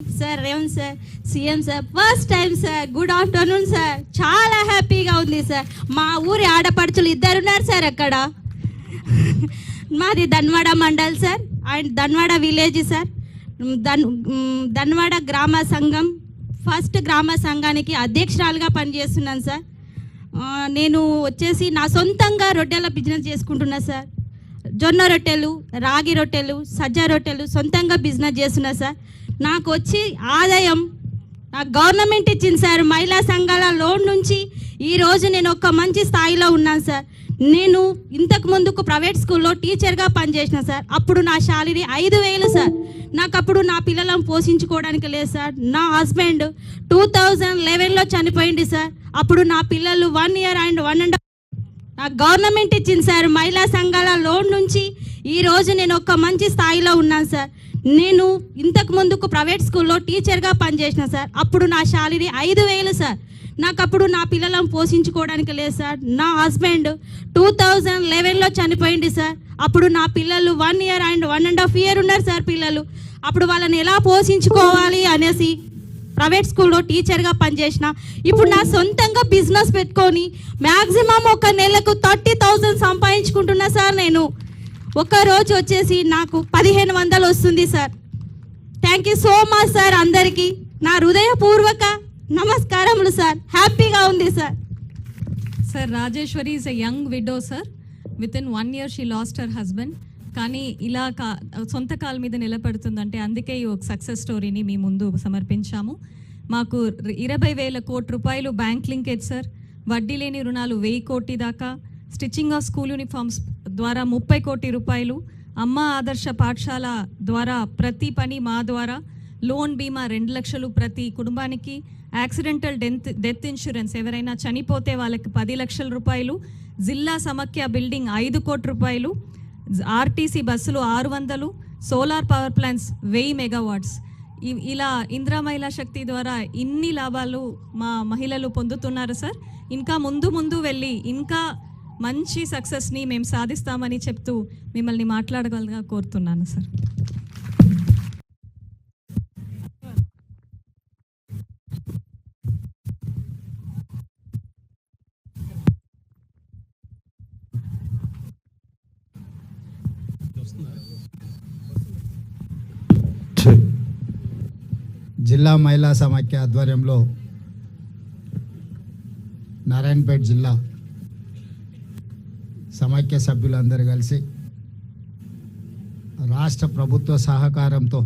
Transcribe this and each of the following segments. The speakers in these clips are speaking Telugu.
Sir Revanth sir CM sir first time sir good afternoon sir. చాలా హ్యాపీగా ఉంది సార్. మా ఊరి ఆడపడుచులు ఇద్దరున్నారు సార్ అక్కడ. మాది Dhanwada mandal sir and Dhanwada village sir. Dhanwada గ్రామ సంఘం ఫస్ట్ గ్రామ సంఘానికి అధ్యక్షురాలుగా పనిచేస్తున్నాను సార్. నేను వచ్చేసి నా సొంతంగా రొట్టెల బిజినెస్ చేసుకుంటున్నా సార్. జొన్న రొట్టెలు, రాగి రొట్టెలు, సజ్జ రొట్టెలు సొంతంగా బిజినెస్ చేస్తున్నా సార్. నాకు వచ్చి ఆదాయం నాకు గవర్నమెంట్ ఇచ్చింది సార్. మహిళా సంఘాల లోన్ నుంచి ఈరోజు నేను ఒక మంచి స్థాయిలో ఉన్నాను సార్. నేను ఇంతకు ముందుకు ప్రైవేట్ స్కూల్లో టీచర్గా పనిచేసిన సార్. అప్పుడు నా శాలరీ 5,000 సార్. నాకు అప్పుడు నా పిల్లలను పోషించుకోవడానికి లేదు సార్. నా హస్బెండ్ 2011లో చనిపోయింది సార్. అప్పుడు నా పిల్లలు 1 year అండ్ 1.5 నాకు గవర్నమెంట్ ఇచ్చింది సార్. మహిళా సంఘాల లోన్ నుంచి ఈరోజు నేను ఒక మంచి స్థాయిలో ఉన్నాను సార్. నేను ఇంతకు ముందుకు ప్రైవేట్ స్కూల్లో టీచర్గా పనిచేసిన సార్. అప్పుడు నా శాలరీ 5,000 సార్. నాకు అప్పుడు నా పిల్లలను పోషించుకోవడానికి లేదు సార్. నా హస్బెండ్ 2011లో చనిపోయింది సార్. అప్పుడు నా పిల్లలు 1 year అండ్ 1.5 year ఉన్నారు సార్ పిల్లలు. అప్పుడు వాళ్ళని ఎలా పోషించుకోవాలి అనేసి ప్రైవేట్ స్కూల్లో టీచర్గా పనిచేసిన. ఇప్పుడు నా సొంతంగా బిజినెస్ పెట్టుకొని మ్యాక్సిమం ఒక నెలకు 30,000 సంపాదించుకుంటున్నా సార్. నేను ఒక రోజు వచ్చేసి నాకు 1,500 వస్తుంది sir. Thank you so much sir. అందరికీ నా హృదయపూర్వక నమస్కారములు సార్. హ్యాపీగా ఉంది sir. Sir Rajeshwari is a young widow sir. Within 1 year she lost her husband. కానీ ఇలా సొంత కాళ్ళ మీద నిలబడుతుందంటే అందుకే ఈ ఒక సక్సెస్ స్టోరీని మీ ముందు సమర్పించాము. మాకు 20,000 కోట్ల రూపాయలు బ్యాంక్ లింకేజ్ సార్. వడ్డీ లేని రుణాలు 1,000 కోటి దాకా. స్టిచ్చింగ్ ఆఫ్ స్కూల్ యూనిఫామ్స్ ద్వారా 30 కోట్ల రూపాయలు. అమ్మ ఆదర్శ పాఠశాల ద్వారా ప్రతి పని మా ద్వారా. లోన్ బీమా 2 లక్షలు ప్రతి కుటుంబానికి. యాక్సిడెంటల్ డెత్ ఇన్సూరెన్స్ ఎవరైనా చనిపోతే వాళ్ళకి 10 లక్షల రూపాయలు. జిల్లా సమాఖ్య బిల్డింగ్ 5 కోట్ల రూపాయలు. ఆర్టీసీ బస్సులు 600. Solar power plants 1000 megawatts. ఇలా ఇందిరా మహిళా శక్తి ద్వారా ఇన్ని లాభాలు మా మహిళలు పొందుతున్నారు సార్. ఇంకా ముందు వెళ్ళి ఇంకా మంచి సక్సెస్ని మేము సాధిస్తామని చెప్తూ మిమ్మల్ని మాట్లాడగలగా కోరుతున్నాను సార్. జిల్లా మహిళా సమాఖ్య ఆధ్వర్యంలో నారాయణపేట జిల్లా సమాఖ్య సభ్యులందరూ కలిసి రాష్ట్ర ప్రభుత్వ సహకారంతో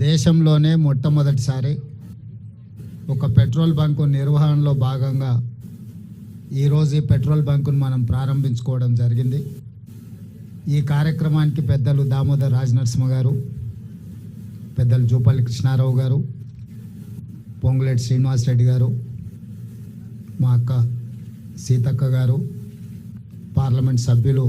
దేశంలోనే మొట్టమొదటిసారి ఒక పెట్రోల్ బంకు నిర్వహణలో భాగంగా ఈరోజు ఈ పెట్రోల్ బంకును మనం ప్రారంభించుకోవడం జరిగింది. ఈ కార్యక్రమానికి పెద్దలు దామోదర్ రాజనరసింహ గారు, పెద్దలు జూపల్లి కృష్ణారావు గారు, పొంగులేటి శ్రీనివాస్ రెడ్డి గారు, మా అక్క సీతక్క గారు, పార్లమెంట్ సభ్యులు